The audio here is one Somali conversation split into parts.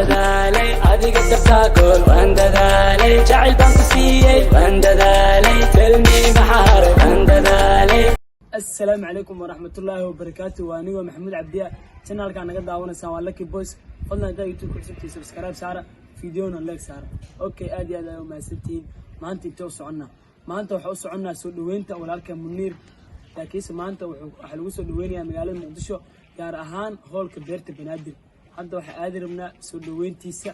دالي adiga tartaagol wandadaalay jacayl baan ku siiyey wandadaalay telmi maxaare wandadaalay. السلام عليكم ورحمة الله وبركاته. وأنا محمود عبدية channel كان نقدر دعونا سوا لكي بويس فضلنا ده يوتيوب كرسي سبسكرايب سارة فيديونا لايك سارة. أوكي أدي هذا يوم ستين ما أنت توصل عنا ما أنت وحوص عنا سود وين تا ولا كم منير لكيس ما أنت وحلوس وين يا مقالة مقدشة يا رهان هول كبرت بنادم حتى وحقادر منا سود وين تيسا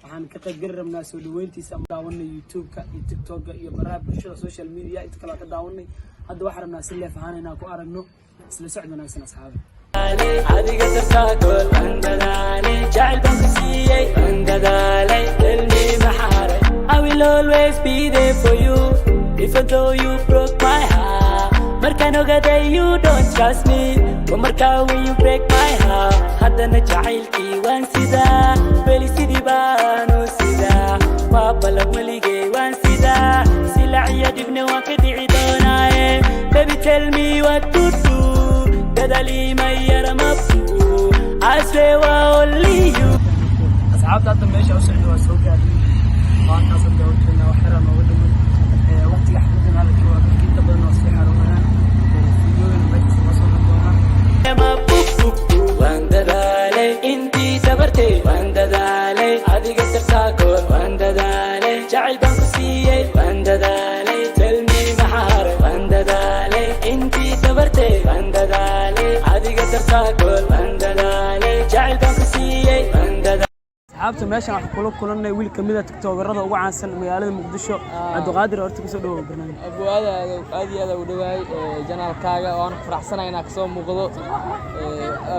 waxaan ka qayb gali rabnaa soo dhaweyntiisa ama daawanay YouTube-ka iyo TikTok-ka iyo baraha bulshada social media inta kala ka daawanay hadda waxaan rabnaa si leef ahaan inaan ku aragno isla socod wanaagsan asxaabi adiga tartaagol wandadaalay jacayl baan ku siiyey wandadaalay telmi maxaare. I will always be there for you even though you broke my heart. markaan ogaaday you don't trust me markaa when you break my heart haddana jacaylkii waan sidaa weli sidii baanu sidaa waa ballan weligay waan sidaa silaaciyo dhibna waan ka dhici doonaaye baby tell me what to do dadalii ma yara mabdu I swear waa only you. asxaabta hadda meesha u socdo waa soo gaadhay waan ka soo dawladna wax yar nooga dhiman waqtiga xafladana la joogo inta badan oo si xarumaha wandadaalay intii sabartay wandadaalay adiga tartaagol wandadaalay jacayl baan ku siiyey wandadaalay telmi maxaare wandadaalay intii sabartay wandadaalay adiga tartaagol wandadaalay jacayl baan ku siiyey wandadaalay. asxaabta meeshan wax kula kulanay wiil kamid ah tiktokerada ugu caansan magaalada Muqdisho Cabdiqaadir horta ku soo dhawaad barnaamij abu aad iyo aad u dhawaay janaalkaaga waan faraxsanahay inaan kasoo muuqdo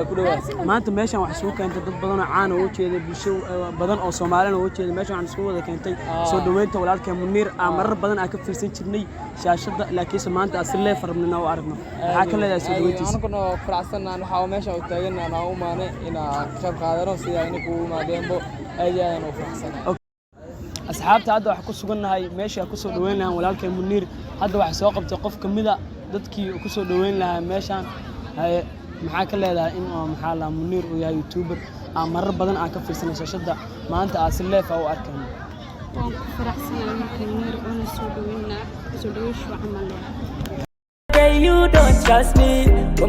ku dhawaad maanta meeshan wax soo keentay dad badan oo caan oo jeeda bulsho badan oo Soomaaliyeed oo jeeda meeshan waxaan isku wada keentay soo dhaweynta walaalka Muniir marar badan aan ka fiirsan jirnay shaashada laakiin maanta asal leef rabnaa oo aragno waxa kale ay soo dhaweyntiisa anaguna faraxsanahay waxa meeshan u taaganaa aan u maanay inaan ka qayb qaadano sida inagu u maadeenbo aad iyo aad u faraxsanahay. asxaabta hadda wax ku sugannahay meesha ku soo dhaweyn lahaan walaalka Muniir hadda wax soo qabtay qof kamid ah dadkii ku soo dhaweyn lahaa meeshan maxaa ka leedahay in maxaa la Muniir uu yahay YouTuber marar badan aan ka fiirsanay shaashada maanta asal leef u arkayno waan ku faraxsanahay markii Muniir uu soo dhaweynaa soo dhaweysho camal you don't trust me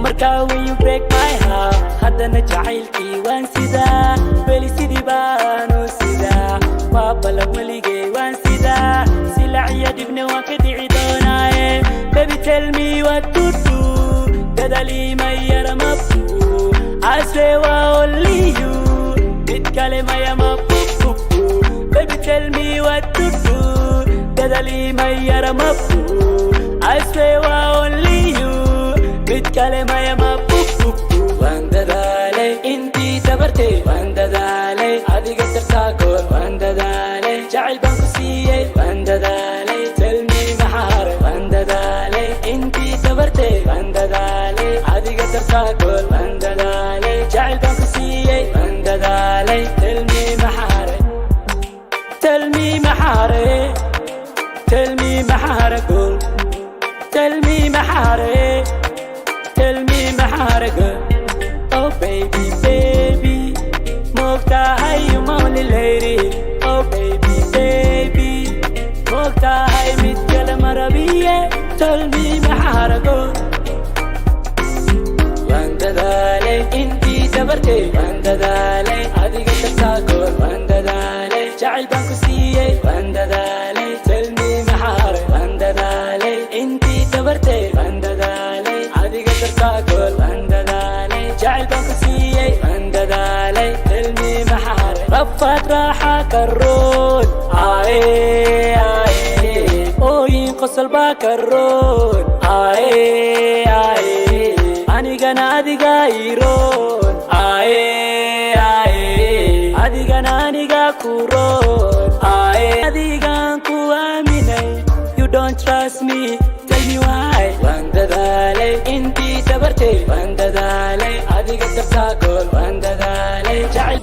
markaa when you break my heart haddana jacaylkii waan sidaa weli sidii baanu sidaa waa ballan weligay waan sidaa silaaciyo dhibna waan ka dhici doonaaye baby tell me what to do dadalii ma yara mabdu I swear waa only you mid kale maya mabdu baby tell me what to do dadalii ma yara mabdu I swear waa only you mid kale maya mabdu wandadaalay intii sabartay wandadaalay adiga tartaagol wandadaalay jacayl baan ku siiyey wandadaalay telmi maxaare wandadaalay intii sabartay wandadaalay adiga tartaagol wandadaalay jacayl baan ku siiyey wandadaalay telmi maxaare telmi maxaare telmi maxaare gol tell me mahare girl oh baby baby mokta hay you only lady oh baby baby mokta hay mit kala marabiye tell me mahare girl wandadaalay intii sabartay wandadaalay adiga tartaagol wandadaalay jacayl baan ku siiyey wandadaalay tell me mahare wandadaalay intii sabartay wandadaalay adiga tartaagol wandadaalay jacayl baan ku siiyey wandadaalay tell me mahare rafaad raaxa karoon ooyin qosol baa karoon anigana adiga iroon adigana aniga kuroon adigan ku aaminay you don't trust me tell me why wandadaalay intii sabartay wandadaalay adiga tartaagol wandadaalay jacayl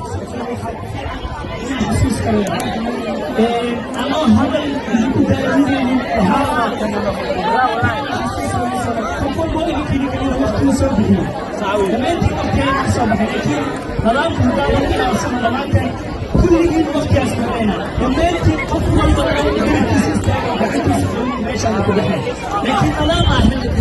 Thank you. وقتي صبحي دمنتي وقتي صبحي لكن نظام مداول إلى أصل دمانتي كل يوم وقتي أسمعنا دمنتي قفل الضوء ليش أنا كده لكن نظام أحمد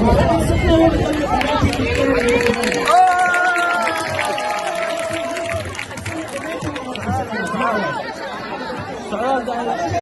سعود